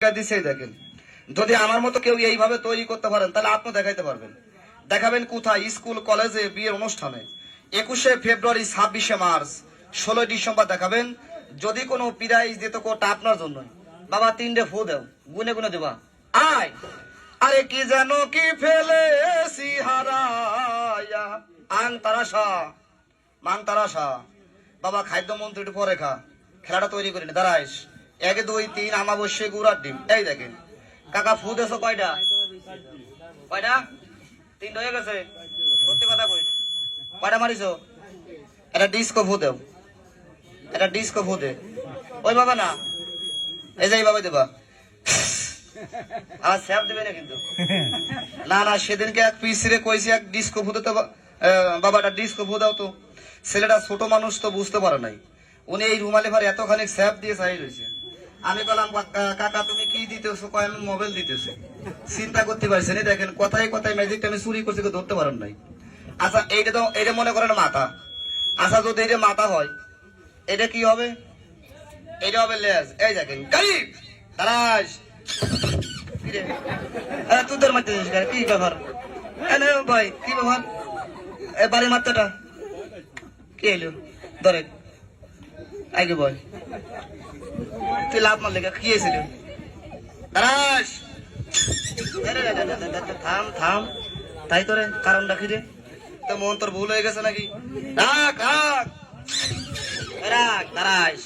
দিছেই দেখেন। যদি আমার মতো কেউ এইভাবে তৈরি করতে পারেন তাহলে আপনি দেখাইতে পারবেন। দেখাবেন কোথায়? স্কুল কলেজে বিয়ের অনুষ্ঠানে 21শে ফেব্রুয়ারি, 26শে মার্চ, 16ই ডিসেম্বর দেখাবেন। যদি কোনো প্রাইজ দিত কোটা আপনার জন্য। বাবা 3টে ফু দেও, গুনে গুনে দেবা। আয় আরে কি জানো কি ফেলেছি হারায়া আং তারাশা মান তারাশা। বাবা খাদ্য মন্ত্রী একটু পরে খা, খেলাটা তৈরি করিনি। দাঁড়াইস 1 2 3 আমাবস্যে গুড়ার ডিম। এই দেখেন কাকা ফু দেছো কয়টা? কয়টা? 3 হয়ে গেছে। সত্যি কথা কই, কয়টা মারিছো? এটা ডিস্কো ফু দেও, এটা ডিস্কো ফু দে। ওই বাবা না, এই যে এইভাবে দেবা। আর স্যাপ দেবে না কিন্তু। না না, সেদিনকে এক পিসিরে কইছি এক ডিস্কো ফু দিতে। বাবাটা ডিস্কো ফু দাও তো। ছেলেটা ছোট মানুষ তো বুঝতে পারে নাই। উনি এই রুমালে ভার এতখানি স্যাপ দিয়ে চাই রয়েছে। আমি বললাম কাকা তুমি কি দিতেছো? কয় আমি মোবাইল দিতেছি। চিন্তা করতে পারছেন? দেখেন কথায় কথায় ম্যাজিকটা আমি চুরি করছি, কেউ ধরতে পারেন নাই। আচ্ছা এইটা তো, এটা মনে করেন মাথা। আচ্ছা যদি এটা মাথা হয়, এটা কি হবে? এটা হবে লেজ। এই দেখেন গাড়ি দাঁড়াস। তুই তোর মারতেছিস কি ব্যাপার? ভাই কি ব্যাপার? বাড়ি মারতেটা কি এলো? ধরে আগে বল, তুই লাভ মারলে কি হয়েছিল? দাঁড়াস। থাম থাম, তাই তোরে কারণটা কি রে? তো মন তোর ভুল হয়ে গেছে নাকি? রাখ রাখ রাখ, দাঁড়াস।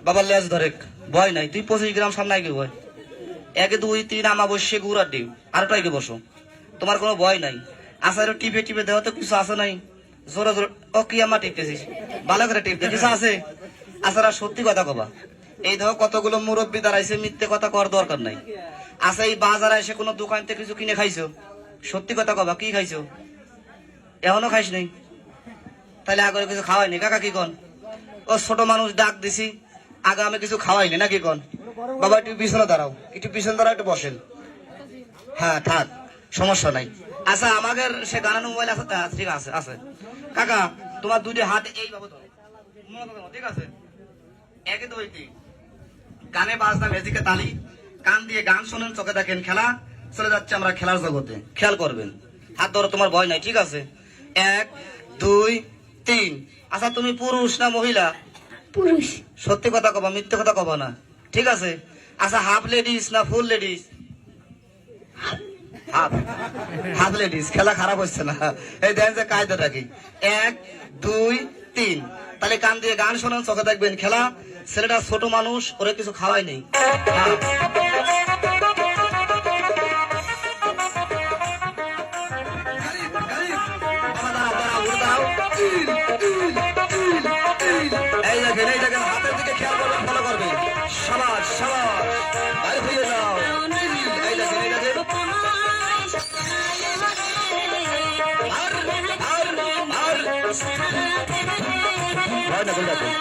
বাবার লেজ ধরে, ভয় নাই। তুই 25 গ্রাম সামনে আগে ভয়। 1 2 3 আমাবস্যে গুড়ার ডিম। আরেকটা আগে বসো, তোমার কোনো ভয় নাই। আসার টিপে টিপে দেওয়া তো কিছু আছে নাই? জোরে জোরে। ও কি আমার টিপতেছিস? ভালো করে টিপ দে, কিছু আছে? আসার সত্যি কথা কবা। এই দেখো কতগুলো মুরব্বী দাঁড়াইছে, মিথ্যে কথা কর দরকার নাই। আচ্ছা এই বাজারে এসে কোনো দোকান থেকে কিছু কিনে খাইছো? সত্যি কথা কবা, কি খাইছো? এখনো খাইস নাই? তাহলে আগে কিছু খাওয়াইনি। কাকা কি কন? ও ছোট মানুষ ডাক দিছি, আগে আমি কিছু খাওয়াইনি নাকি কন? বাবা একটু পিছনে দাঁড়াও, একটু পিছনে দাঁড়াও, একটু বসেন। হ্যাঁ থাক, সমস্যা নাই। আচ্ছা আমাদের সে গানানো মোবাইল আছে? ঠিক আছে আছে। কাকা তোমার 2টি হাত এইভাবে ধরো, ঠিক আছে? 1 2 3 গানে বাজনা ম্যাজিকে তালি, কান দিয়ে গান শোনেন, চোখে দেখেন খেলা। চলে যাচ্ছে আমরা খেলার জগতে, খেয়াল করবেন। হাত ধরো, তোমার ভয় নাই, ঠিক আছে? 1 2 3। আচ্ছা তুমি পুরুষ না মহিলা? পুরুষ। সত্যি কথা কবা, মিথ্যে কথা কবা না, ঠিক আছে? আচ্ছা হাফ লেডিস না ফুল লেডিস? Half, half ladies. খেলা খারাপ হচ্ছে না। এই দেখেন যে কায়দাটা কি। 1 2 3। তাহলে কান দিয়ে গান শোনেন, চোখে দেখবেন খেলা। ছেলেটা ছোট মানুষ, ওরে কিছু খাওয়াই নেই। এই দেখেন এই দেখেন, হাতের দিকে খেয়াল করবেন, ফলো করবেন। সাবাস সাবাস, বাইরে হয়ে যাও। এই দেখেন এই দেখেন, ভয় না বলতে।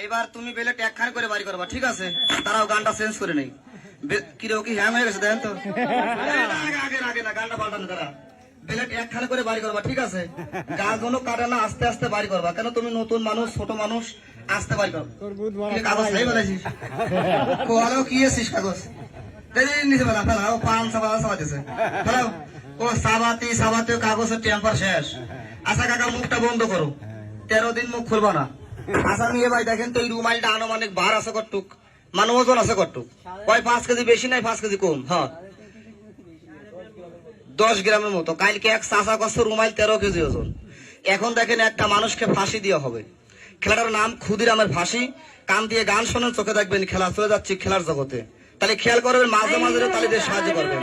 এবার তুমি বেলেট একখান করে বাড়ি করবা, ঠিক আছে? তারাও গানটা চেঞ্জ করে নেই। কিরো কি হ্যাং হয়ে গেছে দেখেন তো? আগে আগে না, গানটা পাল্টানো তারা। বেলেট একখান করে বাড়ি করবা, ঠিক আছে? গাছ কোনো কাটে না, আস্তে আস্তে বাড়ি করবা। কেন তুমি নতুন মানুষ, ছোট মানুষ, আস্তে বাড়ি করো। কাগজ খাই বলেছিস কোয়ালেও কি এসিস কাগজ নিচে বেলা ফেলা ও পান সাবাতেছে ফেলাও। ও সাবাতে কাগজের টেম্পার শেষ। আশা কাকা মুখটা বন্ধ করো, 13 দিন মুখ খুলবা না। আশা নিয়ে ভাই দেখেন তো এই রুমালটা আনুমানিক ভার আছে কটুক, মানে ওজন আছে কটুক? ওই 5 কেজি বেশি নাই, 5 কেজি কম। হ্যাঁ 10 গ্রামের মতো। কালকে এক চাষা কষ্ট রুমাইল 13 কেজি ওজন। এখন দেখেন একটা মানুষকে ফাঁসি দেওয়া হবে। খেলাটার নাম ক্ষুদিরামের ফাঁসি। কান দিয়ে গান শোনেন, চোখে দেখবেন খেলা চলে যাচ্ছে খেলার জগতে। তাহলে খেয়াল করবেন, মাঝে মাঝে তাহলে সাহায্য করবেন।